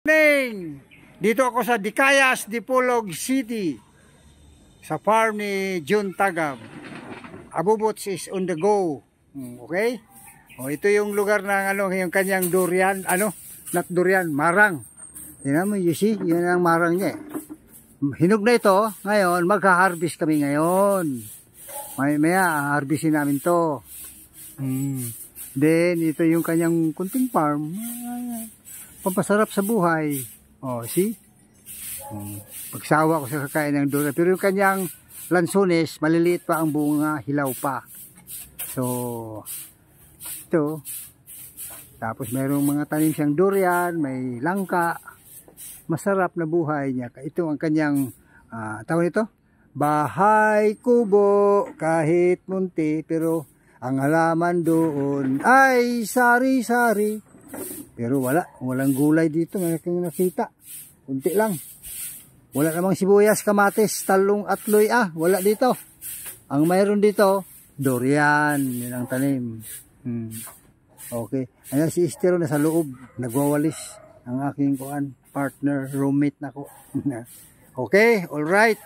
Morning! Dito ako sa Dicayas, Dipolog City, sa farm ni Jun Tagab. Abubots is on the go. Okay? O, ito yung lugar ng yung kanyang durian, not durian, marang. Yan mo, you see, yun ang marang niya. Hinog na ito. Ngayon, magha-harvest kami ngayon. Maya, harvestin namin to. Then, ito yung kanyang kunting farm. Pampasarap sa buhay. Oh, see? Pagsawa ko sa kakain ng durian. Pero yung kanyang lansones, maliliit pa ang bunga, hilaw pa. So, ito. Tapos mayroong mga tanim siyang durian, may langka. Masarap na buhay niya. Ito ang kanyang, tawag nito? Bahay kubo, kahit munti, pero ang halaman doon ay sari-sari. Pero walang gulay dito, may nakita. Kunti lang. Wala namang sibuyas, kamatis, talong at loy. Wala dito. Ang mayroon dito, durian. Yun ang tanim. Okay. Ayan si Estero na sa loob. Nagwawalis ang aking partner, roommate na ko. Okay, alright.